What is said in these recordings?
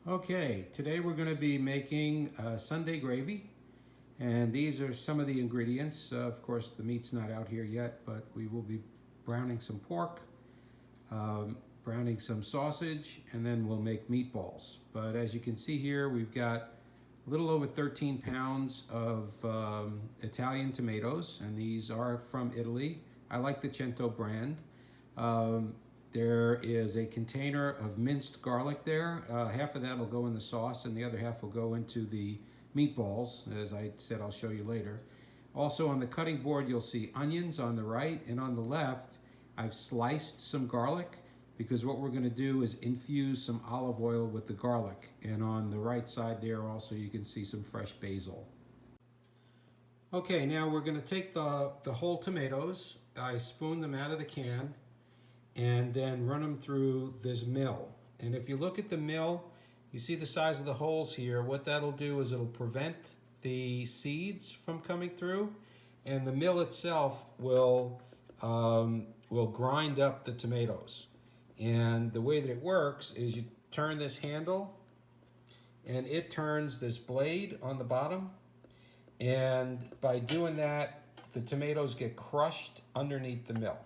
Okay, today we're going to be making Sunday gravy, and these are some of the ingredients. Of course, the meat's not out here yet, but we will be browning some pork, browning some sausage, and then we'll make meatballs. But as you can see here, we've got a little over 13 pounds of Italian tomatoes, and these are from Italy. I like the Cento brand. There is a container of minced garlic there. Half of that will go in the sauce and the other half will go into the meatballs. As I said, I'll show you later. Also on the cutting board, you'll see onions on the right, and on the left, I've sliced some garlic because what we're going to do is infuse some olive oil with the garlic. And on the right side there also you can see some fresh basil. Okay, now we're going to take the whole tomatoes. I spoon them out of the can and then run them through this mill. And if you look at the mill, you see the size of the holes here. What that'll do is it'll prevent the seeds from coming through, and the mill itself will grind up the tomatoes. And the way that it works is you turn this handle and it turns this blade on the bottom, and by doing that the tomatoes get crushed underneath the mill.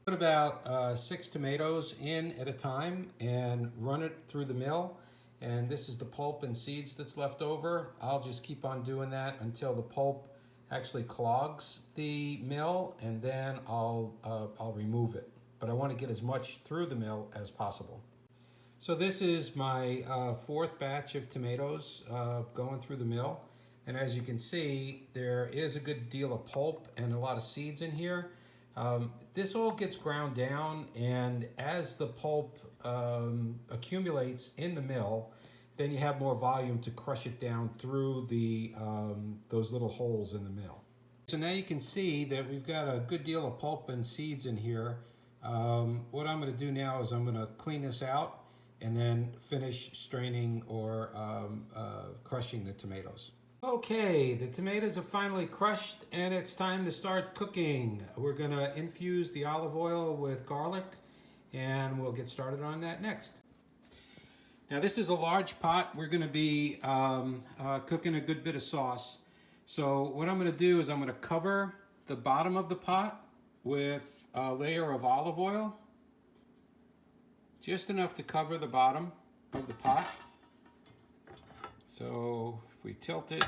Put about 6 tomatoes in at a time and run it through the mill, and this is the pulp and seeds that's left over. I'll just keep on doing that until the pulp actually clogs the mill, and then I'll remove it. But I want to get as much through the mill as possible. So this is my 4th batch of tomatoes going through the mill, and as you can see, there is a good deal of pulp and a lot of seeds in here. This all gets ground down, and as the pulp accumulates in the mill, then you have more volume to crush it down through those little holes in the mill. So now you can see that we've got a good deal of pulp and seeds in here. What I'm going to do now is I'm going to clean this out and then finish straining or crushing the tomatoes. Okay, the tomatoes are finally crushed and it's time to start cooking. We're going to infuse the olive oil with garlic, and we'll get started on that next. Now this is a large pot. We're going to be cooking a good bit of sauce. So what I'm going to do is I'm going to cover the bottom of the pot with a layer of olive oil, just enough to cover the bottom of the pot. So if we tilt it,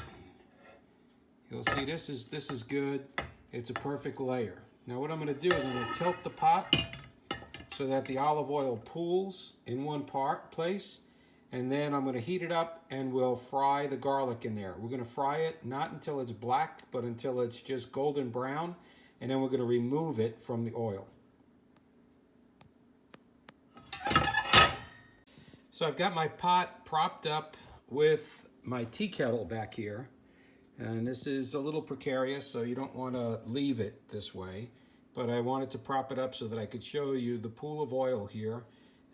you'll see this is good. It's a perfect layer. Now what I'm going to do is I'm going to tilt the pot so that the olive oil pools in one place, and then I'm going to heat it up and we'll fry the garlic in there. We're going to fry it not until it's black, but until it's just golden brown, and then we're going to remove it from the oil. So I've got my pot propped up with my tea kettle back here, and this is a little precarious, so you don't want to leave it this way, but I wanted to prop it up so that I could show you the pool of oil here,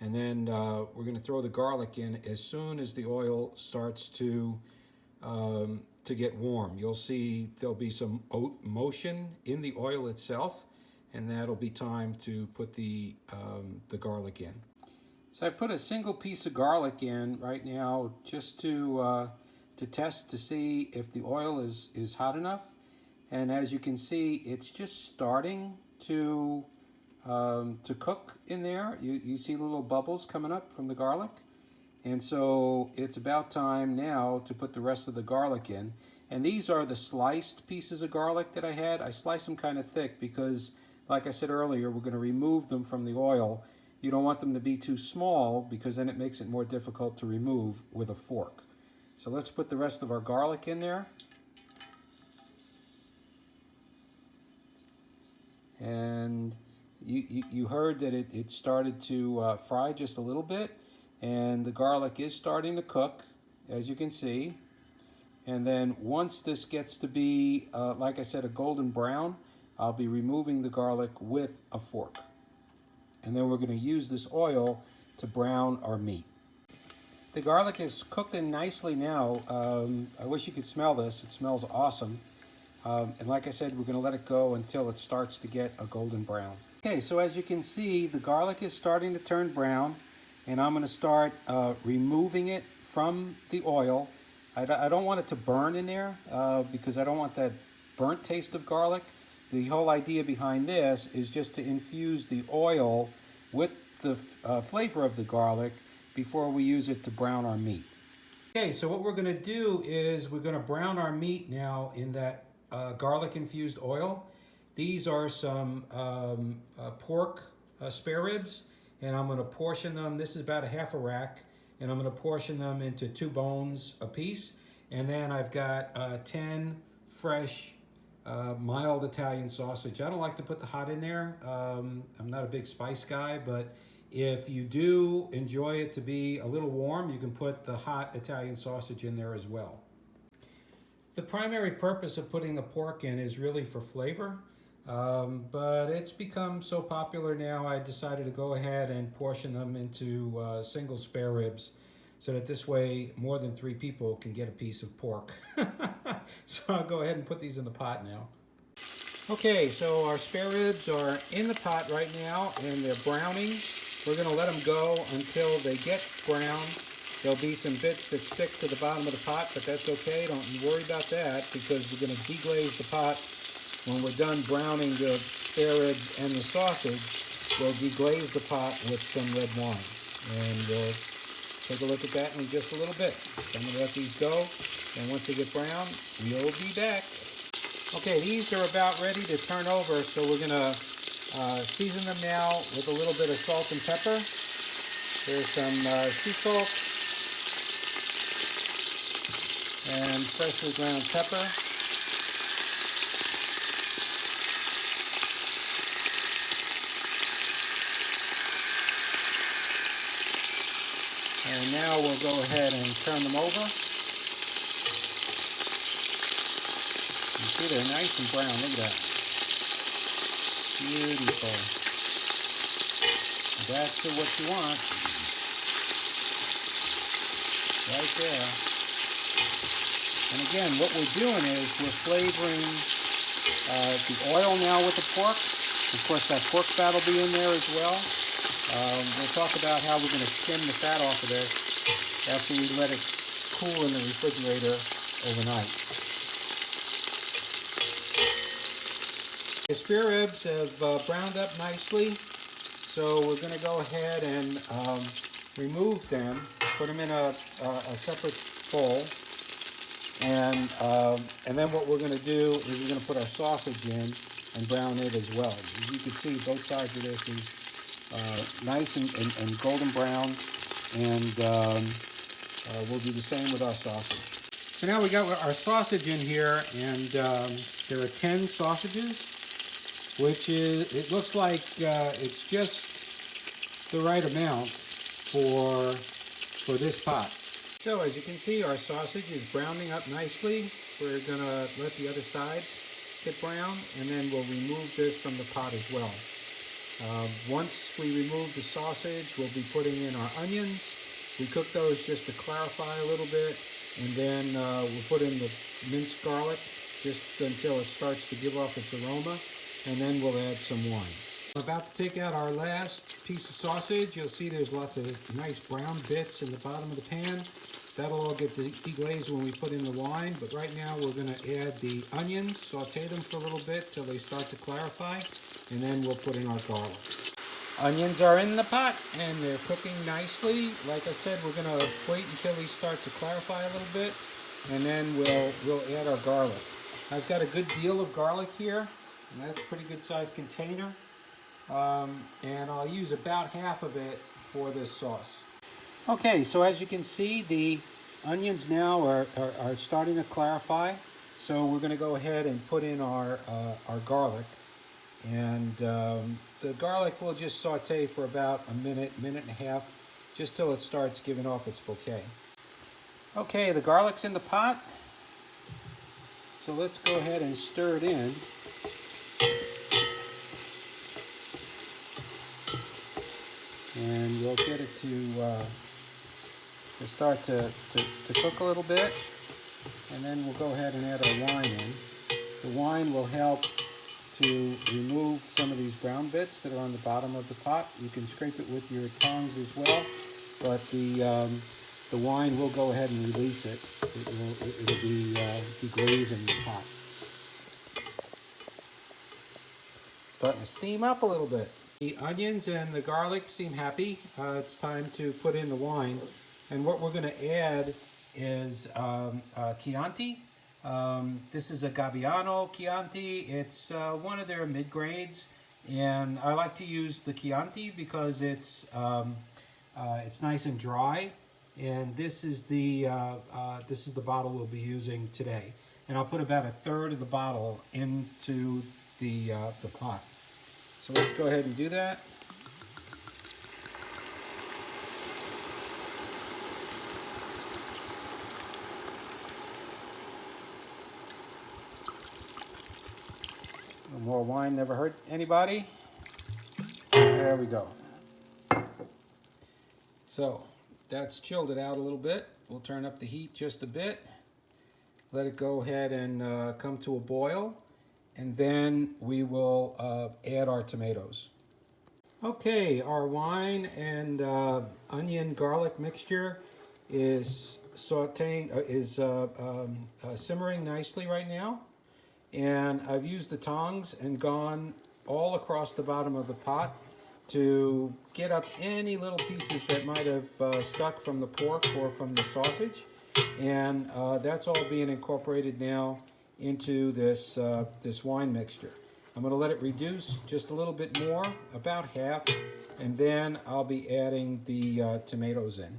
and then we're going to throw the garlic in as soon as the oil starts to get warm. You'll see there'll be some motion in the oil itself, and that'll be time to put the garlic in. So I put a single piece of garlic in right now just to test to see if the oil is hot enough. And as you can see, it's just starting to cook in there. You see little bubbles coming up from the garlic. And so it's about time now to put the rest of the garlic in. And these are the sliced pieces of garlic that I had. I sliced them kind of thick because, like I said earlier, we're going to remove them from the oil. You don't want them to be too small because then it makes it more difficult to remove with a fork. So let's put the rest of our garlic in there. And you heard that it started to fry just a little bit, and the garlic is starting to cook, as you can see. And then once this gets to be, like I said, a golden brown, I'll be removing the garlic with a fork. And then we're going to use this oil to brown our meat. The garlic is cooked in nicely now. I wish you could smell this. It smells awesome. And like I said, we're going to let it go until it starts to get a golden brown. Okay, so as you can see, the garlic is starting to turn brown. and I'm going to start removing it from the oil. I don't want it to burn in there because I don't want that burnt taste of garlic. The whole idea behind this is just to infuse the oil with the flavor of the garlic before we use it to brown our meat. Okay, so what we're going to do is we're going to brown our meat now in that garlic infused oil. These are some pork spare ribs, and I'm going to portion them. This is about a half a rack, and I'm going to portion them into 2 bones apiece. And then I've got 10 fresh mild Italian sausage. I don't like to put the hot in there. I'm not a big spice guy, but if you do enjoy it to be a little warm, you can put the hot Italian sausage in there as well. The primary purpose of putting the pork in is really for flavor, but it's become so popular now, I decided to go ahead and portion them into single spare ribs so that this way more than 3 people can get a piece of pork. So I'll go ahead and put these in the pot now. Okay, so our spare ribs are in the pot right now and they're browning. We're going to let them go until they get brown. There'll be some bits that stick to the bottom of the pot, but that's okay. Don't worry about that because we're going to deglaze the pot when we're done browning the spare ribs and the sausage. We'll deglaze the pot with some red wine. And we'll take a look at that in just a little bit. So I'm going to let these go, and once they get brown, we'll be back. Okay, these are about ready to turn over, so we're going to season them now with a little bit of salt and pepper. There's some sea salt and freshly ground pepper. And now we'll go ahead and turn them over. You see they're nice and brown, look at that. Beautiful. That's what you want. Right there. And again, what we're doing is we're flavoring the oil now with the pork. Of course, that pork fat will be in there as well. We'll talk about how we're going to skim the fat off of this after we let it cool in the refrigerator overnight. The spare ribs have browned up nicely, so we're going to go ahead and remove them, put them in a separate bowl, and then what we're going to do is we're going to put our sausage in and brown it as well. As you can see, both sides of this is nice and golden brown, and we'll do the same with our sausage. So now we got our sausage in here, and there are 10 sausages, which is, it looks like it's just the right amount for this pot. So as you can see, our sausage is browning up nicely. We're gonna let the other side get brown, and then we'll remove this from the pot as well. Once we remove the sausage, we'll be putting in our onions. We cook those just to clarify a little bit, and then we'll put in the minced garlic just until it starts to give off its aroma, and then we'll add some wine. We're about to take out our last piece of sausage. You'll see there's lots of nice brown bits in the bottom of the pan. That'll all get deglazed when we put in the wine, but right now we're going to add the onions, saute them for a little bit till they start to clarify, and then we'll put in our garlic. Onions are in the pot and they're cooking nicely. Like I said, we're going to wait until they start to clarify a little bit, and then we'll add our garlic. I've got a good deal of garlic here, and that's a pretty good sized container. And I'll use about half of it for this sauce. Okay, so as you can see, the onions now are starting to clarify. So we're going to go ahead and put in our garlic. And the garlic will just saute for about a minute and a half, just till it starts giving off its bouquet. Okay, the garlic's in the pot. So let's go ahead and stir it in. And we'll get it to start to cook a little bit. And then we'll go ahead and add our wine in. The wine will help to remove some of these brown bits that are on the bottom of the pot. You can scrape it with your tongs as well. but the wine will go ahead and release it. It'll be deglaze in the pot. Starting to steam up a little bit. The onions and the garlic seem happy. It's time to put in the wine. And what we're going to add is Chianti. This is a Gabbiano Chianti. It's one of their mid-grades. And I like to use the Chianti because it's nice and dry. And this is the bottle we'll be using today. And I'll put about 1/3 of the bottle into the pot. So let's go ahead and do that. More wine never hurt anybody. There we go. So that's chilled it out a little bit. We'll turn up the heat just a bit. Let it go ahead and come to a boil. And then we will add our tomatoes. Okay, our wine and onion garlic mixture is simmering nicely right now. And I've used the tongs and gone all across the bottom of the pot to get up any little pieces that might have stuck from the pork or from the sausage. And that's all being incorporated now into this wine mixture. I'm going to let it reduce just a little bit more, about half, and then I'll be adding the tomatoes in.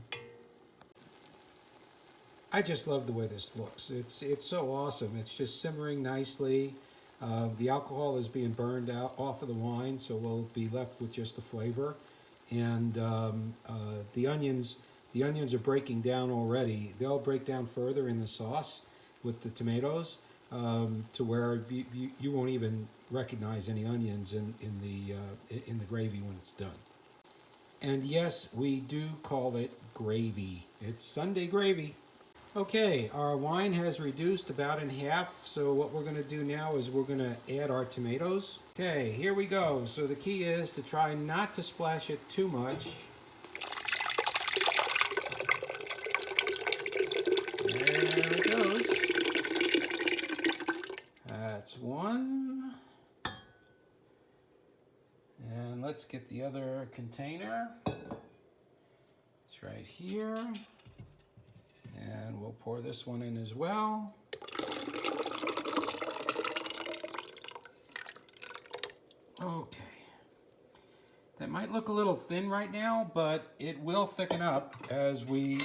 I just love the way this looks. It's so awesome. It's just simmering nicely. The alcohol is being burned out off of the wine, so we'll be left with just the flavor. And the onions are breaking down already. They'll break down further in the sauce with the tomatoes to where you won't even recognize any onions in the gravy when it's done. And yes, we do call it gravy. It's Sunday gravy. Okay, our wine has reduced about in half, so what we're going to do now is we're going to add our tomatoes. Okay, here we go. So the key is to try not to splash it too much. There it goes. That's one. And let's get the other container. It's right here. And we'll pour this one in as well. Okay. That might look a little thin right now, but it will thicken up as we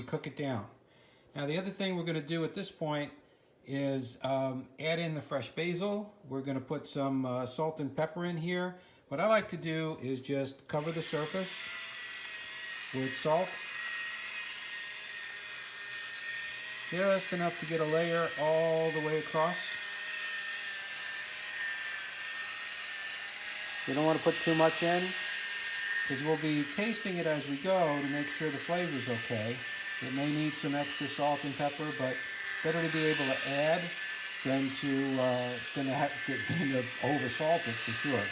cook it down. Now the other thing we're going to do at this point is add in the fresh basil. We're going to put some salt and pepper in here. What I like to do is just cover the surface with salt. Just enough to get a layer all the way across. You don't want to put too much in because we'll be tasting it as we go to make sure the flavor's okay. It may need some extra salt and pepper, but better to be able to add than to over salt it for sure.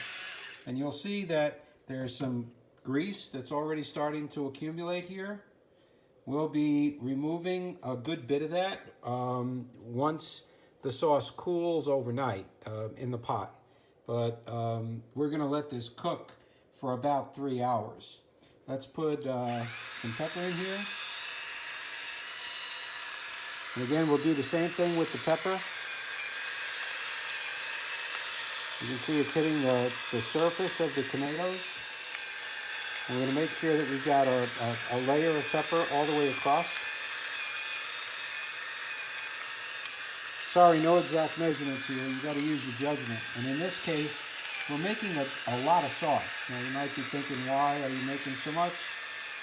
And you'll see that there's some grease that's already starting to accumulate here. We'll be removing a good bit of that once the sauce cools overnight in the pot. But we're going to let this cook for about 3 hours. Let's put some pepper in here. And again, we'll do the same thing with the pepper. You can see it's hitting the surface of the tomatoes. And we're going to make sure that we've got a layer of pepper all the way across. Sorry, no exact measurements here. You've got to use your judgment. And in this case, we're making a lot of sauce. Now, you might be thinking, why are you making so much?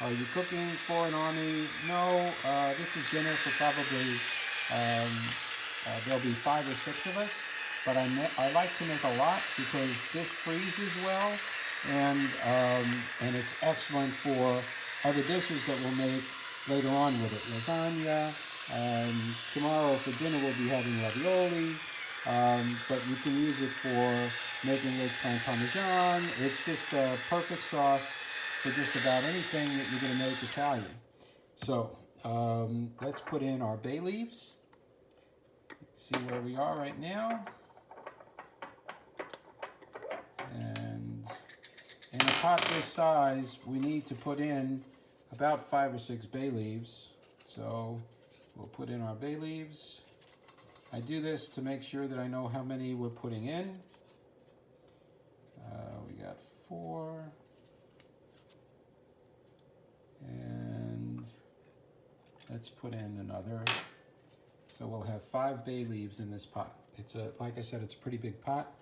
Are you cooking for an army? No, this is dinner for probably, there'll be 5 or 6 of us. But I like to make a lot because this freezes well. And it's excellent for other dishes that we'll make later on with it. Lasagna. Tomorrow for dinner we'll be having ravioli. But you can use it for making eggplant parmesan. It's just a perfect sauce for just about anything that you're going to make Italian. So let's put in our bay leaves. See where we are right now. And in a pot this size, we need to put in about 5 or 6 bay leaves. So we'll put in our bay leaves. I do this to make sure that I know how many we're putting in. We got 4. And let's put in another. So we'll have 5 bay leaves in this pot. It's like I said, it's a pretty big pot.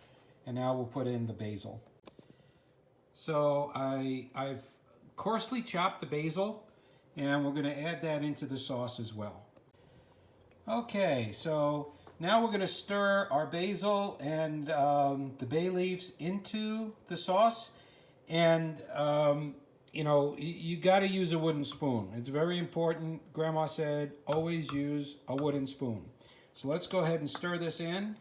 And now we'll put in the basil. So I've coarsely chopped the basil, and we're going to add that into the sauce as well. Okay, so now we're going to stir our basil and the bay leaves into the sauce. And you know, you got to use a wooden spoon. It's very important. Grandma said, always use a wooden spoon. So let's go ahead and stir this in.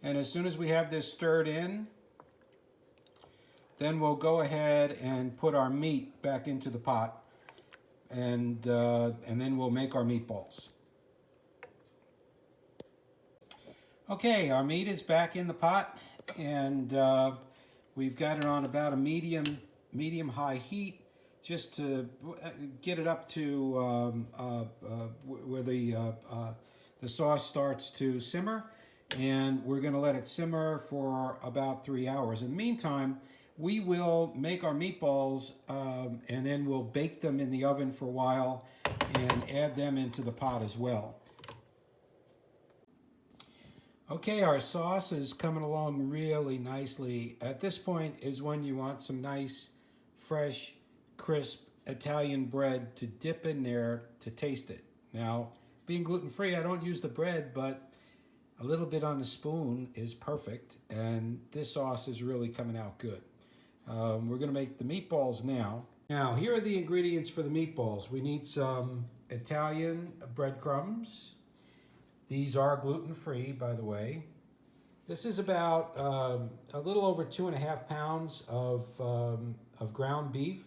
And as soon as we have this stirred in, then we'll go ahead and put our meat back into the pot, and then we'll make our meatballs. Okay, our meat is back in the pot, and we've got it on about a medium-high heat, just to get it up to where the sauce starts to simmer. And we're going to let it simmer for about 3 hours. In the meantime, we will make our meatballs and then we'll bake them in the oven for a while and add them into the pot as well. Okay, our sauce is coming along really nicely. At this point is when you want some nice, fresh, crisp Italian bread to dip in there to taste it. Now, being gluten-free, I don't use the bread, but a little bit on the spoon is perfect, and this sauce is really coming out good. We're going to make the meatballs now. Now, here are the ingredients for the meatballs. We need some Italian breadcrumbs. These are gluten-free, by the way. This is about a little over 2.5 pounds of ground beef.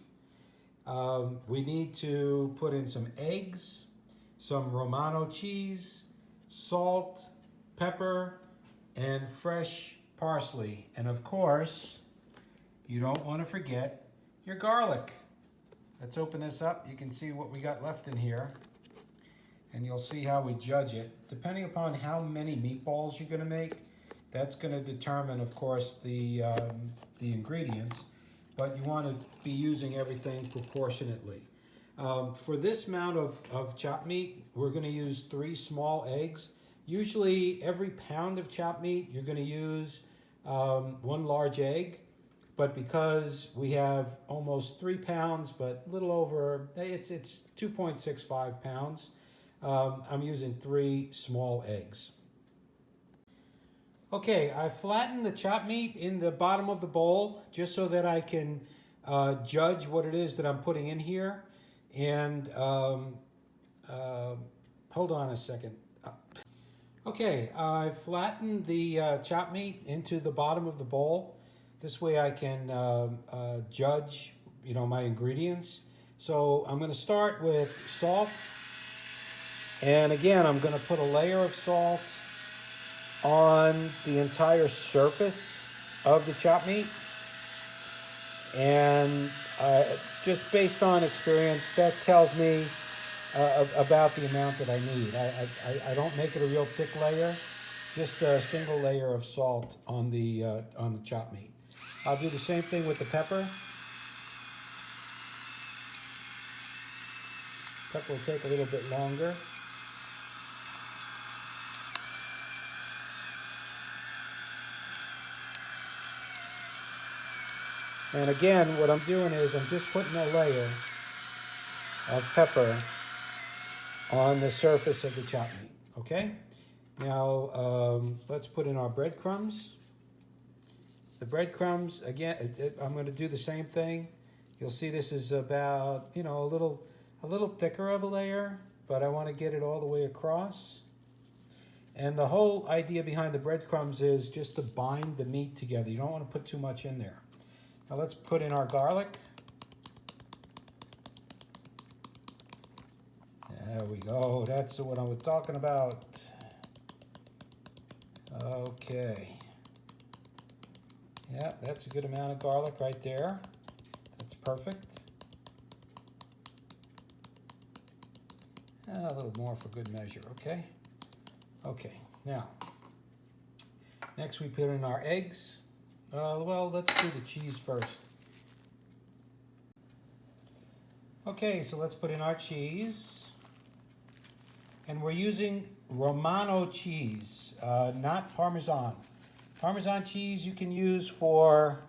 We need to put in some eggs, some Romano cheese, salt, pepper, and fresh parsley. And of course, you don't want to forget your garlic. Let's open this up. You can see what we got left in here, and you'll see how we judge it. Depending upon how many meatballs you're going to make, that's going to determine, of course, the ingredients, but you want to be using everything proportionately. For this amount of chopped meat, we're going to use 3 small eggs. Usually every pound of chopped meat, you're going to use 1 large egg. But because we have almost 3 pounds, but a little over, it's 2.65 pounds, I'm using 3 small eggs. Okay, I flattened the chopped meat in the bottom of the bowl just so that I can judge what it is that I'm putting in here. And hold on a second. Okay, I flattened the chopped meat into the bottom of the bowl. This way I can judge, my ingredients. So I'm going to start with salt. And again, I'm going to put a layer of salt on the entire surface of the chopped meat. And just based on experience, that tells me about the amount that I need. I don't make it a real thick layer, just a single layer of salt on the chopped meat. I'll do the same thing with the pepper. Pepper will take a little bit longer. And again, what I'm doing is I'm just putting a layer of pepper on the surface of the chopped meat, okay? Now, let's put in our breadcrumbs. The breadcrumbs, again, I'm going to do the same thing. You'll see this is about, a little thicker of a layer, but I want to get it all the way across. And the whole idea behind the breadcrumbs is just to bind the meat together. You don't want to put too much in there. Now let's put in our garlic. There we go. That's what I was talking about. Okay. Yeah, that's a good amount of garlic right there. That's perfect. A little more for good measure, okay? Okay, now, next we put in our eggs. Well, let's do the cheese first. Okay, so let's put in our cheese. And we're using Romano cheese, not Parmesan. Parmesan cheese you can use for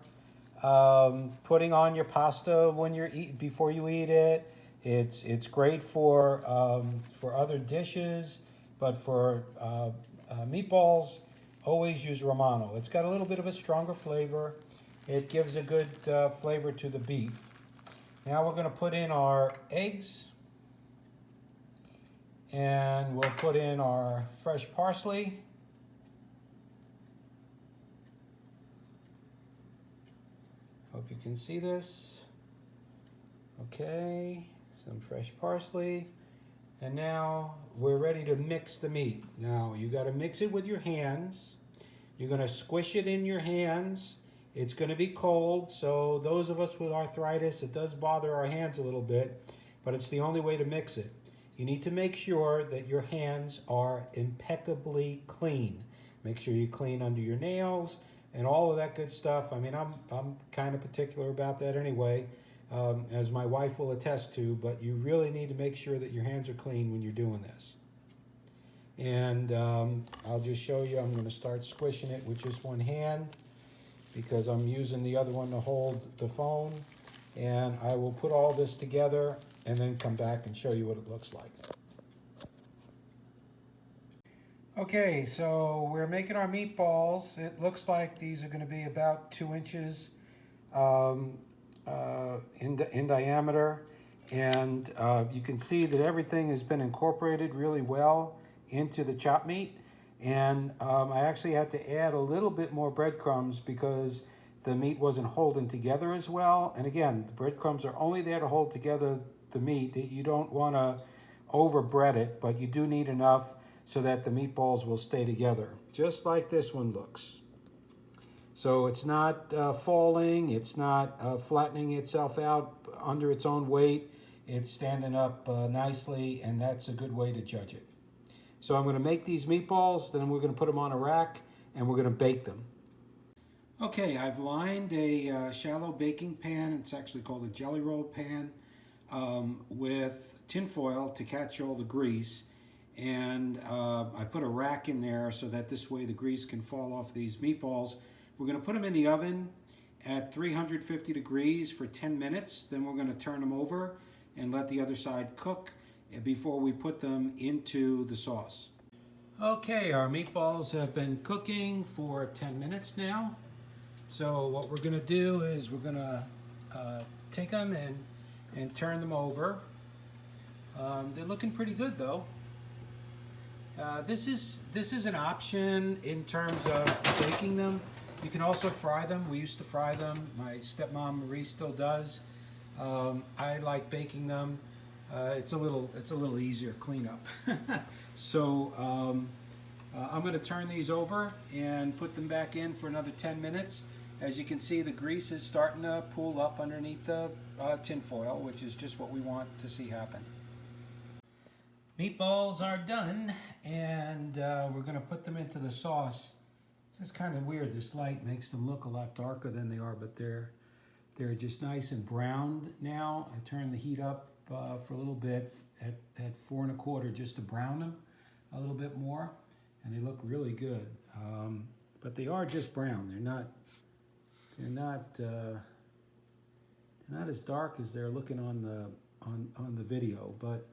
putting on your pasta when you're before you eat it. It's great for other dishes, but for meatballs, always use Romano. It's got a little bit of a stronger flavor. It gives a good flavor to the beef. Now we're going to put in our eggs, and we'll put in our fresh parsley. Hope you can see this. Okay, some fresh parsley. And now we're ready to mix the meat. Now you got to mix it with your hands. You're going to squish it in your hands. It's going to be cold, so those of us with arthritis, it does bother our hands a little bit, but it's the only way to mix it. You need to make sure that your hands are impeccably clean. Make sure you clean under your nails and all of that good stuff. I mean, I'm kind of particular about that anyway, as my wife will attest to, but you really need to make sure that your hands are clean when you're doing this. And I'll just show you. I'm going to start squishing it with just one hand because I'm using the other one to hold the phone. And I will put all this together and then come back and show you what it looks like. Okay, so we're making our meatballs. It looks like these are going to be about 2 inches in diameter. And you can see that everything has been incorporated really well into the chopped meat. And I actually had to add a little bit more breadcrumbs because the meat wasn't holding together as well. And again, the breadcrumbs are only there to hold together the meat. You don't want to over bread it, but you do need enough so that the meatballs will stay together, just like this one looks. So it's not falling, it's not flattening itself out under its own weight. It's standing up nicely, and that's a good way to judge it. So I'm going to make these meatballs, then we're going to put them on a rack, and we're going to bake them. Okay, I've lined a shallow baking pan. It's actually called a jelly roll pan with tin foil to catch all the grease. And I put a rack in there so that this way the grease can fall off these meatballs. We're going to put them in the oven at 350 degrees for 10 minutes. Then we're going to turn them over and let the other side cook before we put them into the sauce. Okay, our meatballs have been cooking for 10 minutes now. So what we're going to do is we're going to take them and turn them over. They're looking pretty good though. This is an option in terms of baking them. You can also fry them. We used to fry them. My stepmom Marie still does. I like baking them. It's a little easier cleanup. So I'm going to turn these over and put them back in for another 10 minutes. As you can see, the grease is starting to pool up underneath the tin foil, which is just what we want to see happen. Meatballs are done, and we're going to put them into the sauce. This is kind of weird. This light makes them look a lot darker than they are, but they're just nice and browned now. I turned the heat up for a little bit at 4 1/4 just to brown them a little bit more, and they look really good. But they are just brown. They're not as dark as they're looking on the video, but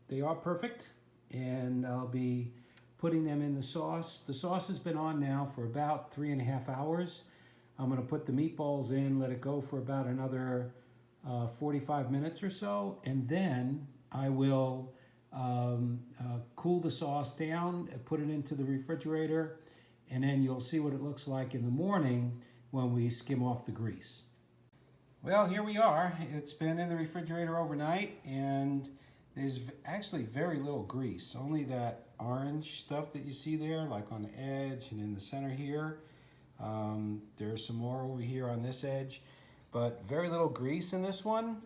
they are perfect, and I'll be putting them in the sauce. The sauce has been on now for about 3.5 hours. I'm going to put the meatballs in, let it go for about another 45 minutes or so, and then I will cool the sauce down, put it into the refrigerator, and then you'll see what it looks like in the morning when we skim off the grease. Well, here we are. It's been in the refrigerator overnight, and there's actually very little grease. Only that orange stuff that you see there, like on the edge and in the center here. There's some more over here on this edge, but very little grease in this one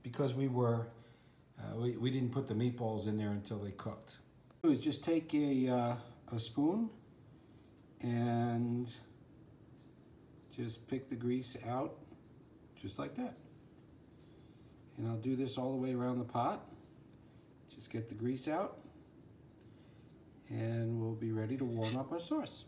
because we didn't put the meatballs in there until they cooked. What we do is just take a spoon and just pick the grease out just like that. And I'll do this all the way around the pot. Just get the grease out and we'll be ready to warm up our sauce.